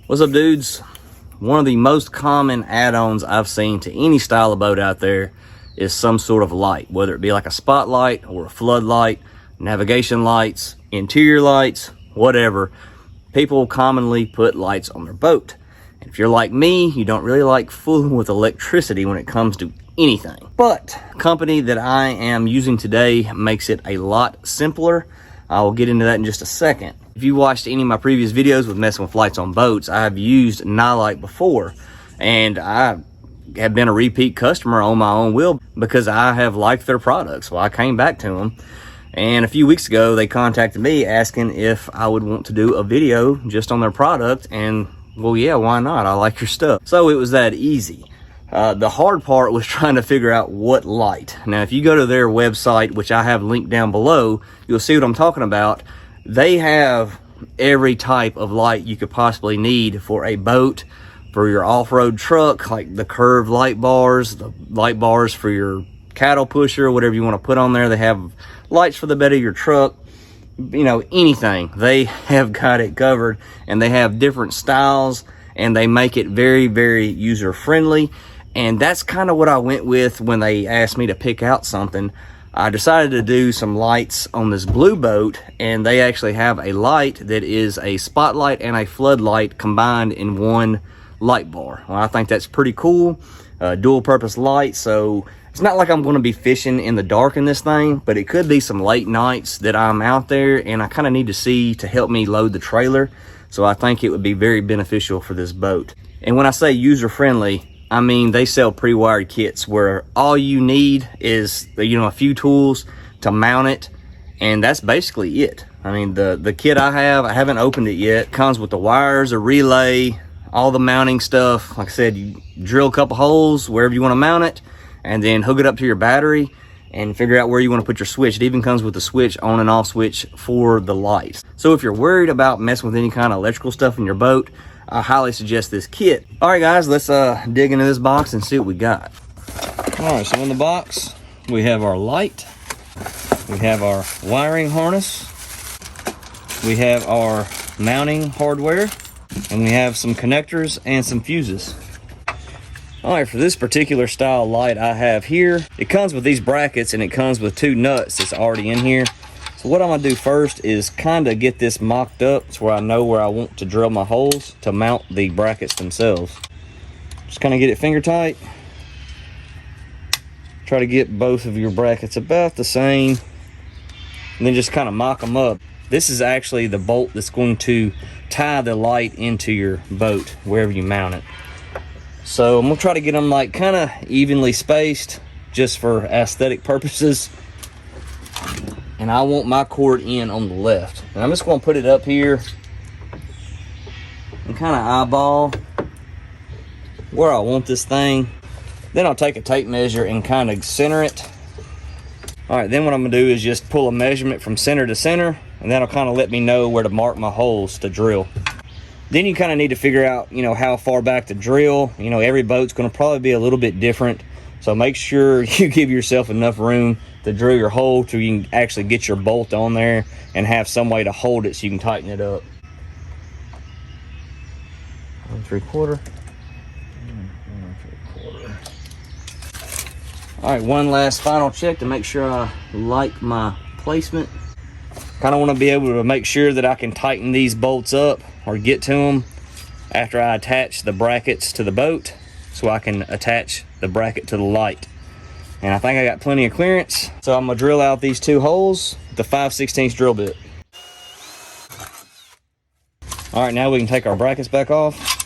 What's up, dudes? One of the most common add-ons I've seen to any style of boat out there is some sort of light, whether it be like a spotlight or a floodlight, navigation lights, interior lights, whatever. People commonly put lights on their boat. And if you're like me, you don't really like fooling with electricity when it comes to anything. But the company that I am using today makes it a lot simpler. I will get into that in just a second. If you watched any of my previous videos with messing with lights on boats, I have used Nilight before, and I have been a repeat customer on my own wheel because I have liked their products. So I came back to them, and a few weeks ago they contacted me asking if I would want to do a video just on their product, and well, yeah, why not? I like your stuff. So it was that easy. The hard part was trying to figure out what light. Now, if you go to their website, which I have linked down below, you'll see what I'm talking about. They have every type of light you could possibly need for a boat, for your off-road truck, like the curved light bars, the light bars for your cattle pusher, whatever you want to put on there. They have lights for the bed of your truck, you know, anything. They have got it covered, and they have different styles, and they make it very, very user-friendly. And that's kind of what I went with when they asked me to pick out something. I decided to do some lights on this blue boat, and they actually have a light that is a spotlight and a floodlight combined in one light bar. Well, I think that's pretty cool. Dual purpose light, so it's not like I'm going to be fishing in the dark in this thing, but it could be some late nights that I'm out there and I kind of need to see to help me load the trailer. So I think it would be very beneficial for this boat. And when I say user friendly, I mean, they sell pre-wired kits where all you need is, you know, a few tools to mount it, and that's basically it. I mean, the kit I haven't opened it yet. It comes with the wires, a relay, all the mounting stuff. Like I said, you drill a couple holes wherever you want to mount it, and then hook it up to your battery and figure out where you want to put your switch. It even comes with a switch, on and off switch for the lights. So if you're worried about messing with any kind of electrical stuff in your boat, I highly suggest this kit. All right, guys, let's dig into this box and see what we got. All right, so in the box, we have our light. We have our wiring harness. We have our mounting hardware. And we have some connectors and some fuses. All right, for this particular style light I have here, it comes with these brackets and it comes with two nuts that's already in here. So what I'm gonna do first is kind of get this mocked up so where I know where I want to drill my holes to mount the brackets themselves. Just kind of get it finger tight. Try to get both of your brackets about the same, and then just kind of mock them up. This is actually the bolt that's going to tie the light into your boat wherever you mount it. So I'm gonna try to get them like kind of evenly spaced just for aesthetic purposes. And I want my cord in on the left. And I'm just going to put it up here and kind of eyeball where I want this thing. Then I'll take a tape measure and kind of center it. All right, then what I'm going to do is just pull a measurement from center to center, and that'll kind of let me know where to mark my holes to drill. Then you kind of need to figure out, you know, how far back to drill. You know, every boat's going to probably be a little bit different. So make sure you give yourself enough room to drill your hole so you can actually get your bolt on there and have some way to hold it so you can tighten it up. 1 3/4. 1 3/4. All right, one last final check to make sure I like my placement. Kind of want to be able to make sure that I can tighten these bolts up or get to them after I attach the brackets to the boat, so I can attach the bracket to the light. And I think I got plenty of clearance. So I'm gonna drill out these two holes with the 5/16 drill bit. All right, now we can take our brackets back off.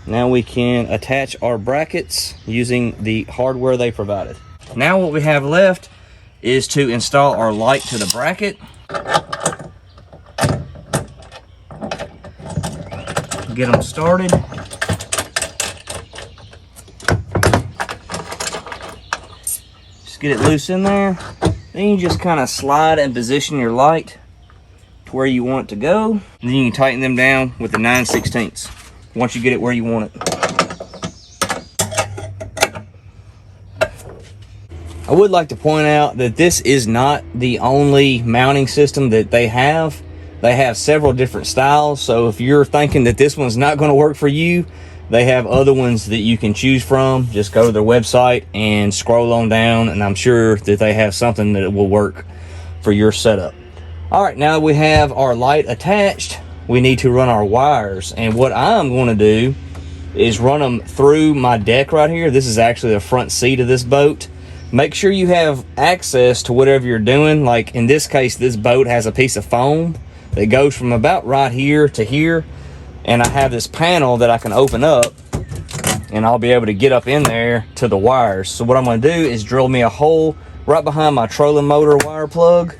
Now we can attach our brackets using the hardware they provided. Now what we have left is to install our light to the bracket. Get them started. Just get it loose in there. Then you just kind of slide and position your light to where you want it to go. And then you can tighten them down with the 9/16 once you get it where you want it. I would like to point out that this is not the only mounting system that they have. They have several different styles, so if you're thinking that this one's not going to work for you, they have other ones that you can choose from. Just go to their website and scroll on down, and I'm sure that they have something that will work for your setup. All right, now we have our light attached. We need to run our wires, and what I'm going to do is run them through my deck right here. This is actually the front seat of this boat. Make sure you have access to whatever you're doing. Like in this case, this boat has a piece of foam that goes from about right here to here, and I have this panel that I can open up, and I'll be able to get up in there to the wires. So what I'm going to do is drill me a hole right behind my trolling motor wire plug,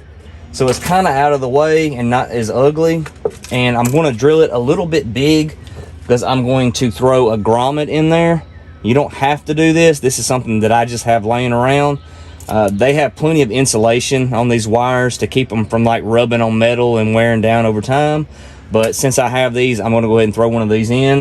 so it's kind of out of the way and not as ugly. And I'm going to drill it a little bit big because I'm going to throw a grommet in there. You don't have to do this. This is something that I just have laying around. They have plenty of insulation on these wires to keep them from like rubbing on metal and wearing down over time. But since I have these, I'm going to go ahead and throw one of these in.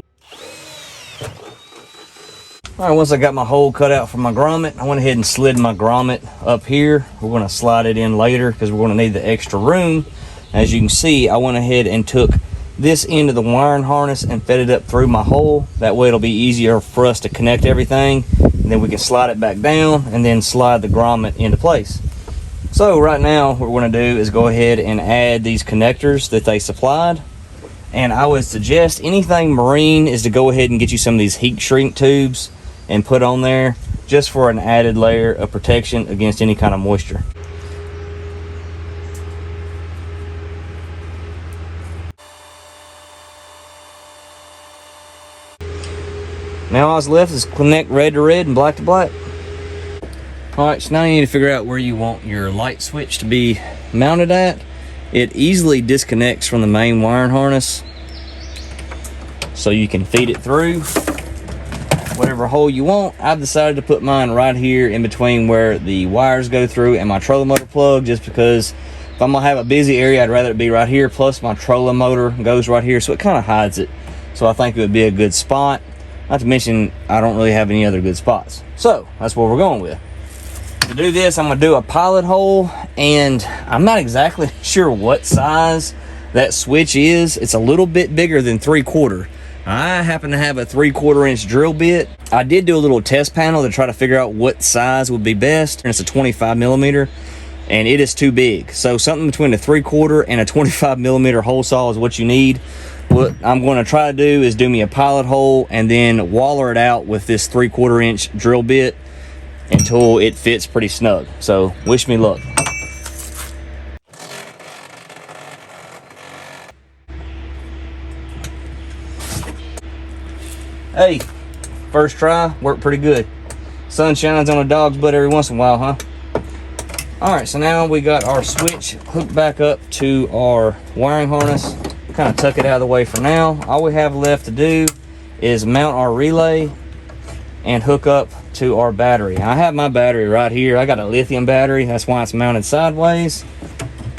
All right, once I got my hole cut out for my grommet, I went ahead and slid my grommet up here. We're going to slide it in later because we're going to need the extra room. As you can see, I went ahead and took this end of the wiring harness and fed it up through my hole. That way it'll be easier for us to connect everything, and then we can slide it back down and then slide the grommet into place. So right now what we're going to do is go ahead and add these connectors that they supplied. And I would suggest anything marine is to go ahead and get you some of these heat shrink tubes and put on there, just for an added layer of protection against any kind of moisture. Now all that's left is connect red to red and black to black. All right, so now you need to figure out where you want your light switch to be mounted at. It easily disconnects from the main wiring harness, so you can feed it through whatever hole you want. I've decided to put mine right here in between where the wires go through and my trolling motor plug, just because if I'm gonna have a busy area, I'd rather it be right here. Plus my trolling motor goes right here, so it kind of hides it. So I think it would be a good spot. Not to mention, I don't really have any other good spots. So that's what we're going with. To do this, I'm gonna do a pilot hole, and I'm not exactly sure what size that switch is. It's a little bit bigger than 3/4. I happen to have a 3/4 inch drill bit. I did do a little test panel to try to figure out what size would be best, and it's a 25 millimeter, and it is too big. So something between a 3/4 and a 25 millimeter hole saw is what you need. What I'm going to try to do is do me a pilot hole and then waller it out with this 3/4 inch drill bit until it fits pretty snug. So wish me luck. Hey, first try, worked pretty good. Sun shines on a dog's butt every once in a while, huh? All right, so now we got our switch hooked back up to our wiring harness. Kind of tuck it out of the way for now. All we have left to do is mount our relay and hook up to our battery. I have my battery right here. I got a lithium battery, that's why it's mounted sideways.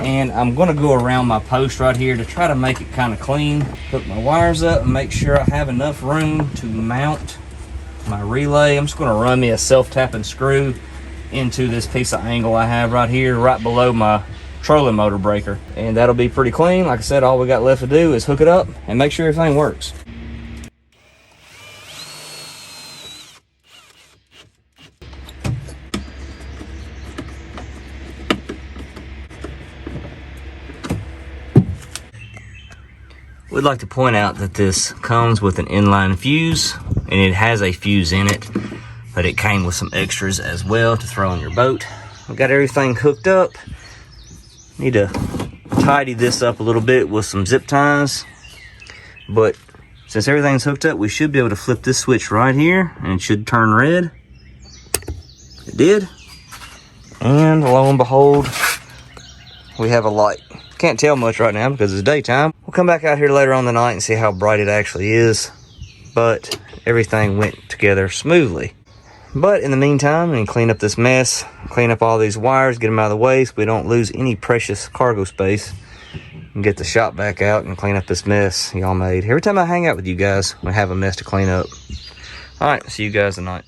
And I'm gonna go around my post right here to try to make it kind of clean. Hook my wires up and make sure I have enough room to mount my relay. I'm just gonna run me a self-tapping screw into this piece of angle I have right here, right below my trolling motor breaker. And that'll be pretty clean. Like I said, all we got left to do is hook it up and make sure everything works. We'd like to point out that this comes with an inline fuse, and it has a fuse in it, but it came with some extras as well to throw on your boat. We got everything hooked up. Need to tidy this up a little bit with some zip ties, but since everything's hooked up, we should be able to flip this switch right here and it should turn red. It did, and lo and behold, we have a light. Can't tell much right now because it's daytime. We'll come back out here later on the night and see how bright it actually is, but everything went together smoothly. But in the meantime, we can clean up this mess, clean up all these wires, get them out of the way so we don't lose any precious cargo space, and get the shop back out and clean up this mess y'all made. Every time I hang out with you guys, we have a mess to clean up. All right, see you guys tonight.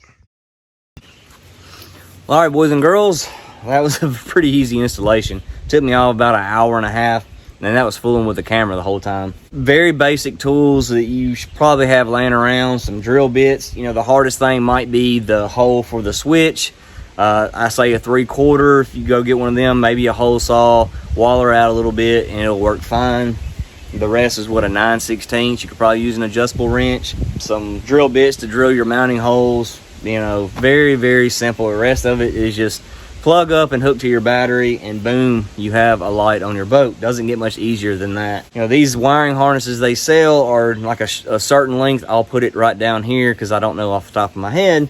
All right, boys and girls, that was a pretty easy installation. Took me all about an hour and a half and that was fooling with the camera the whole time. Very basic tools that you should probably have laying around. Some drill bits. You know, the hardest thing might be the hole for the switch. I say a 3/4. If you go get one of them, maybe a hole saw, waller out a little bit, and it'll work fine. The rest is what, a 9/16. You could probably use an adjustable wrench, some drill bits to drill your mounting holes. You know, very, very simple. The rest of it is just plug up and hook to your battery, and boom, you have a light on your boat. Doesn't get much easier than that. You know, these wiring harnesses they sell are like a certain length. I'll put it right down here because I don't know off the top of my head.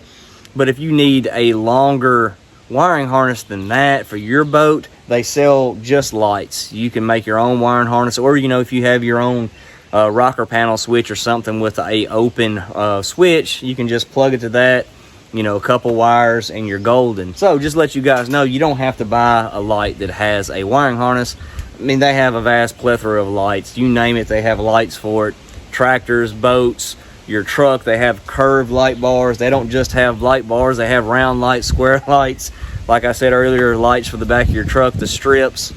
But if you need a longer wiring harness than that for your boat, they sell just lights. You can make your own wiring harness, or, you know, if you have your own rocker panel switch or something with a open switch, you can just plug it to that, you know, a couple wires, and you're golden. So just let you guys know, you don't have to buy a light that has a wiring harness. I mean, they have a vast plethora of lights. You name it, they have lights for it. Tractors, boats, your truck, they have curved light bars. They don't just have light bars, they have round lights, square lights. Like I said earlier, lights for the back of your truck, the strips.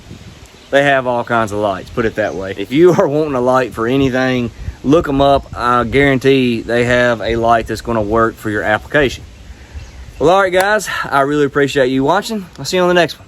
They have all kinds of lights, put it that way. If you are wanting a light for anything, look them up. I guarantee they have a light that's going to work for your application. Well, all right, guys, I really appreciate you watching. I'll see you on the next one.